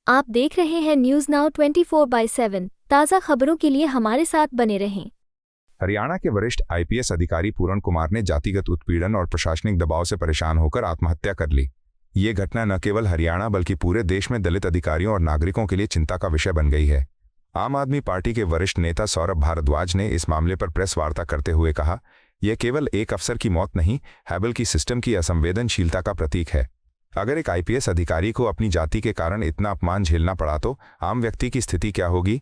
आप देख रहे हैं न्यूज नाउ 24/7 ताज़ा खबरों के लिए हमारे साथ बने रहें। हरियाणा के वरिष्ठ आईपीएस अधिकारी पूरण कुमार ने जातिगत उत्पीड़न और प्रशासनिक दबाव से परेशान होकर आत्महत्या कर ली। ये घटना न केवल हरियाणा बल्कि पूरे देश में दलित अधिकारियों और नागरिकों के लिए चिंता का विषय बन गई है। आम आदमी पार्टी के वरिष्ठ नेता सौरभ भारद्वाज ने इस मामले पर प्रेस वार्ता करते हुए कहा, यह केवल एक अफसर की मौत नहीं है बल्कि सिस्टम की असंवेदनशीलता का प्रतीक है। अगर एक आईपीएस अधिकारी को अपनी जाति के कारण इतना अपमान झेलना पड़ा तो आम व्यक्ति की स्थिति क्या होगी।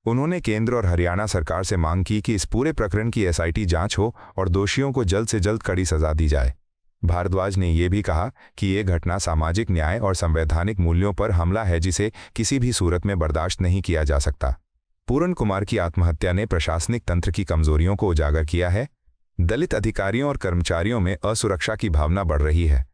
उन्होंने केंद्र और हरियाणा सरकार से मांग की कि इस पूरे प्रकरण की एसआईटी जांच हो और दोषियों को जल्द से जल्द कड़ी सजा दी जाए। भारद्वाज ने यह भी कहा कि ये घटना सामाजिक न्याय और संवैधानिक मूल्यों पर हमला है जिसे किसी भी सूरत में बर्दाश्त नहीं किया जा सकता। पूरण कुमार की आत्महत्या ने प्रशासनिक तंत्र की कमजोरियों को उजागर किया है। दलित अधिकारियों और कर्मचारियों में असुरक्षा की भावना बढ़ रही है।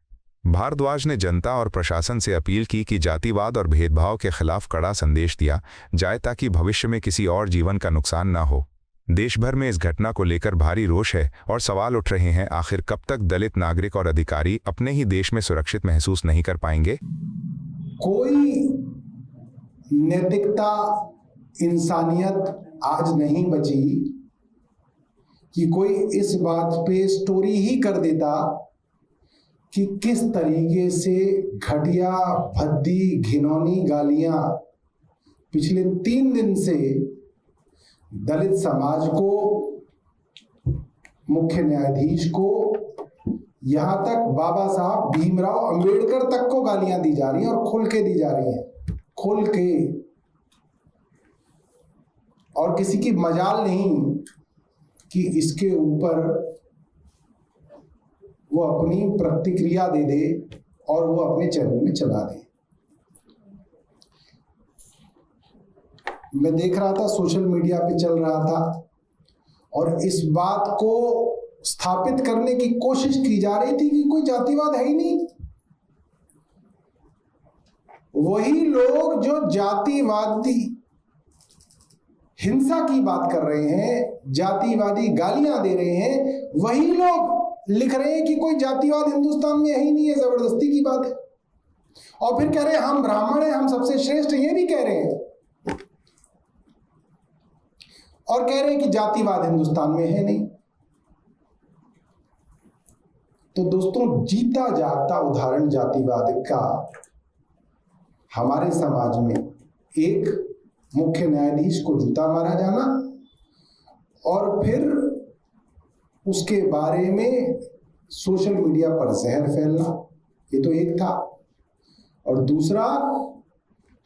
भारद्वाज ने जनता और प्रशासन से अपील की कि जातिवाद और भेदभाव के खिलाफ कड़ा संदेश दिया जाए ताकि भविष्य में किसी और जीवन का नुकसान न हो। देश भर में इस घटना को लेकर भारी रोष है और सवाल उठ रहे हैं, आखिर कब तक दलित नागरिक और अधिकारी अपने ही देश में सुरक्षित महसूस नहीं कर पाएंगे। कोई नैतिकता, इंसानियत आज नहीं बची कि कोई इस बात पे स्टोरी ही कर देता कि किस तरीके से घटिया, भद्दी, घिनौनी गालियां पिछले 3 दिन से दलित समाज को, मुख्य न्यायाधीश को, यहां तक बाबा साहब भीमराव अंबेडकर तक को गालियां दी जा रही हैं और खुल के दी जा रही हैं, खुल के। और किसी की मजाल नहीं कि इसके ऊपर वो अपनी प्रतिक्रिया दे दे और वो अपने चैनल में चला दे। मैं देख रहा था, सोशल मीडिया पे चल रहा था और इस बात को स्थापित करने की कोशिश की जा रही थी कि कोई जातिवाद है ही नहीं। वही लोग जो जातिवादी हिंसा की बात कर रहे हैं, जातिवादी गालियां दे रहे हैं, वही लोग लिख रहे हैं कि कोई जातिवाद हिंदुस्तान में है ही नहीं है, जबरदस्ती की बात है। और फिर कह रहे हैं हम ब्राह्मण हैं, हम सबसे श्रेष्ठ, ये भी कह रहे हैं। और कह रहे हैं कि जातिवाद हिंदुस्तान में है नहीं। तो दोस्तों, जीता जागता उदाहरण जातिवाद का हमारे समाज में एक मुख्य न्यायाधीश को जूता मारा जाना और फिर उसके बारे में सोशल मीडिया पर जहर फैलना, ये तो एक था। और दूसरा,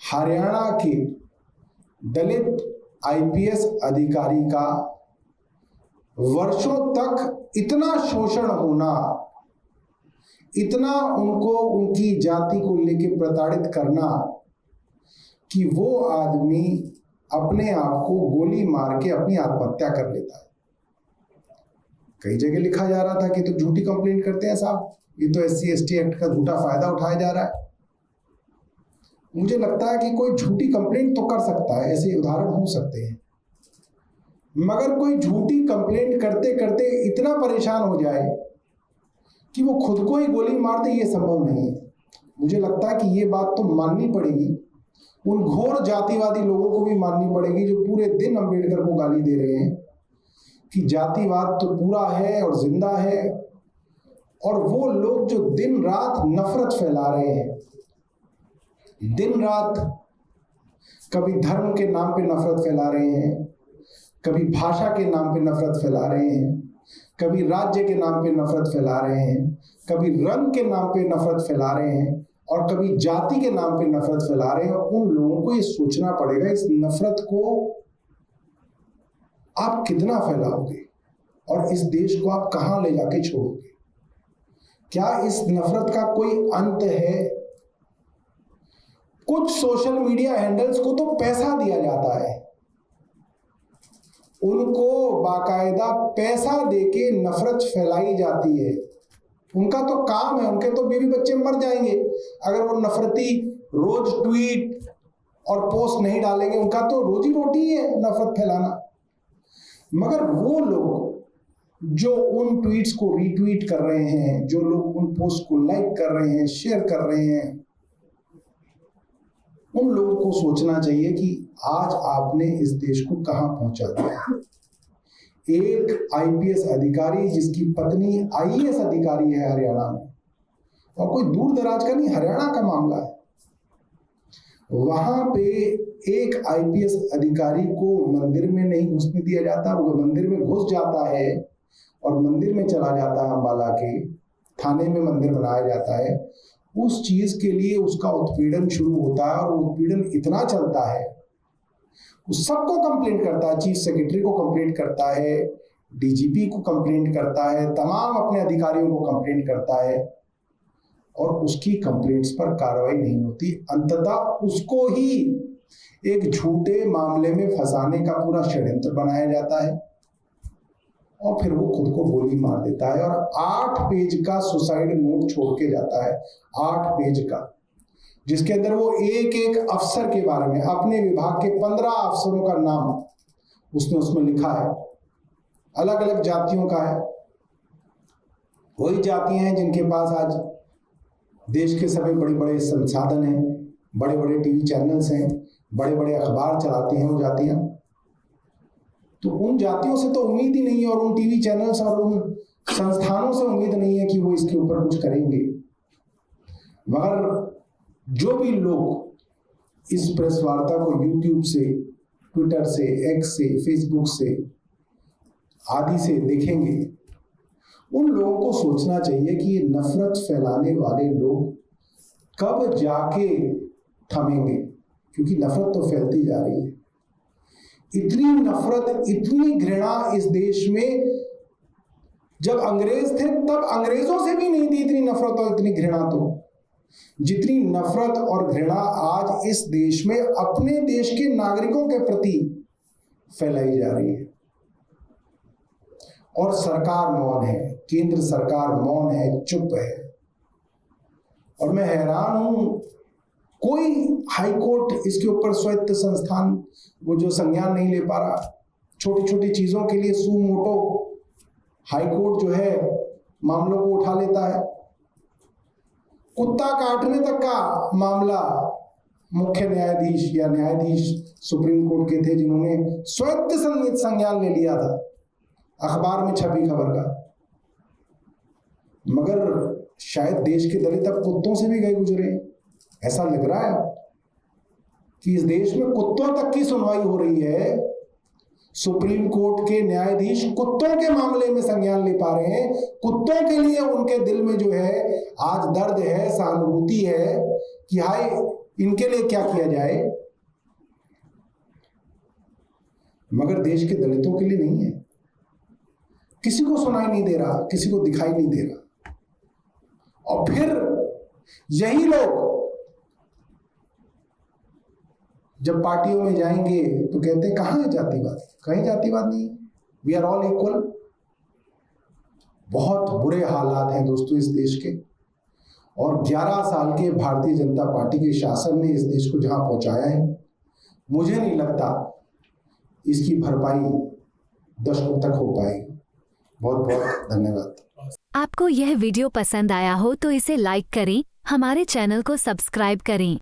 हरियाणा के दलित आईपीएस अधिकारी का वर्षों तक इतना शोषण होना, इतना उनको उनकी जाति को लेकर प्रताड़ित करना कि वो आदमी अपने आप को गोली मार के अपनी आत्महत्या कर लेता है। कई जगह लिखा जा रहा था कि तो झूठी कंप्लेंट करते हैं साहब, ये तो SC ST एक्ट का झूठा फायदा उठाया जा रहा है। मुझे लगता है कि कोई झूठी कंप्लेंट तो कर सकता है, ऐसे उदाहरण हो सकते हैं, मगर कोई झूठी कंप्लेंट करते करते इतना परेशान हो जाए कि वो खुद को ही गोली मार दे, ये संभव नहीं है। मुझे लगता है कि ये बात तो माननी पड़ेगी, उन घोर जातिवादी लोगों को भी माननी पड़ेगी जो पूरे दिन अंबेडकर को गाली दे रहे हैं कि जातिवाद तो पूरा है और जिंदा है। और वो लोग जो दिन रात नफरत फैला रहे हैं, दिन रात कभी धर्म के नाम पे नफरत फैला रहे हैं, कभी भाषा के नाम पे नफरत फैला रहे हैं, कभी राज्य के नाम पे नफरत फैला रहे हैं, कभी रंग के नाम पे नफरत फैला रहे हैं और कभी जाति के नाम पे नफरत फैला रहे हैं। उन लोगों को ये सोचना पड़ेगा, इस नफरत को आप कितना फैलाओगे और इस देश को आप कहां ले जाके छोड़ोगे। क्या इस नफरत का कोई अंत है? कुछ सोशल मीडिया हैंडल्स को तो पैसा दिया जाता है, उनको बाकायदा पैसा देके नफरत फैलाई जाती है। उनका तो काम है, उनके तो बीवी बच्चे मर जाएंगे अगर वो नफरती रोज ट्वीट और पोस्ट नहीं डालेंगे। उनका तो रोजी रोटी है नफरत फैलाना। मगर वो लोग जो उन ट्वीट्स को रीट्वीट कर रहे हैं, जो लोग उन पोस्ट को लाइक कर रहे हैं, शेयर कर रहे हैं, उन लोगों को सोचना चाहिए कि आज आपने इस देश को कहां पहुंचा दिया। एक आईपीएस अधिकारी जिसकी पत्नी आईएएस अधिकारी है हरियाणा में, और कोई दूर दराज का नहीं, हरियाणा का मामला है, वहां पे एक आईपीएस अधिकारी को मंदिर में नहीं घुसने दिया जाता। वो मंदिर में घुस जाता है और मंदिर में चला जाता है, अंबाला के थाने में मंदिर बनाया जाता है, उस चीज के लिए उसका उत्पीड़न शुरू होता है। और उत्पीड़न इतना चलता है, वो सबको कंप्लेंट करता है, चीफ सेक्रेटरी को कंप्लेंट करता है, डीजीपी को कंप्लेंट करता है, तमाम अपने अधिकारियों को कंप्लेंट करता है, और उसकी कंप्लेंट्स पर कार्रवाई नहीं होती। अंततः उसको ही एक झूठे मामले में फंसाने का पूरा षड्यंत्र बनाया जाता है और फिर वो खुद को गोली मार देता है। और 8 पेज का सुसाइड नोट छोड़ के जाता है, 8 पेज का, जिसके अंदर वो एक एक अफसर के बारे में, अपने विभाग के 15 अफसरों का नाम उसने उसमें लिखा है, अलग अलग जातियों का है। वही जातियां हैं जिनके पास आज देश के सभी बड़े बड़े संसाधन हैं, बड़े बड़े टीवी चैनल्स हैं, बड़े बड़े अखबार चलाती हैं वो जातियां। तो उन जातियों से तो उम्मीद ही नहीं है, और उन टीवी चैनल्स और उन संस्थानों से उम्मीद नहीं है कि वो इसके ऊपर कुछ करेंगे। मगर जो भी लोग इस प्रेस वार्ता को यूट्यूब से, ट्विटर से, एक्स से, फेसबुक से आदि से देखेंगे, उन लोगों को सोचना चाहिए कि ये नफरत फैलाने वाले लोग कब जाके थमेंगे, क्योंकि नफरत तो फैलती जा रही है। इतनी नफरत, इतनी घृणा इस देश में जब अंग्रेज थे तब अंग्रेजों से भी नहीं थी इतनी नफरत और इतनी घृणा। तो जितनी नफरत और घृणा आज इस देश में अपने देश के नागरिकों के प्रति फैलाई जा रही है, और सरकार मौन है, केंद्र सरकार मौन है, चुप है। और मैं हैरान हूं, कोई हाई कोर्ट इसके ऊपर स्वायत्त संस्थान वो जो संज्ञान नहीं ले पा रहा। छोटी छोटी चीजों के लिए सू मोटो हाई कोर्ट जो है मामलों को उठा लेता है। कुत्ता काटने तक का मामला मुख्य न्यायाधीश या न्यायाधीश सुप्रीम कोर्ट के थे जिन्होंने स्वायत्त संज्ञान ले लिया था, अखबार में छपी खबर का। मगर शायद देश के दलित अब कुत्तों से भी गए गुजरे। ऐसा लग रहा है कि इस देश में कुत्तों तक की सुनवाई हो रही है। सुप्रीम कोर्ट के न्यायाधीश कुत्तों के मामले में संज्ञान ले पा रहे हैं। कुत्तों के लिए उनके दिल में जो है आज दर्द है, सहानुभूति है कि हाय इनके लिए क्या किया जाए, मगर देश के दलितों के लिए नहीं है। किसी को सुनाई नहीं दे रहा, किसी को दिखाई नहीं दे रहा। और फिर यही लोग जब पार्टियों में जाएंगे तो कहते हैं कहां है जातिवाद? कहीं जातिवाद नहीं, वी आर ऑल इक्वल। बहुत बुरे हालात हैं दोस्तों इस देश के, और 11 साल के भारतीय जनता पार्टी के शासन ने इस देश को जहां पहुंचाया है, मुझे नहीं लगता इसकी भरपाई दशकों तक हो पाएगी। बहुत बहुत धन्यवाद। आपको यह वीडियो पसंद आया हो तो इसे लाइक करें, हमारे चैनल को सब्सक्राइब करें।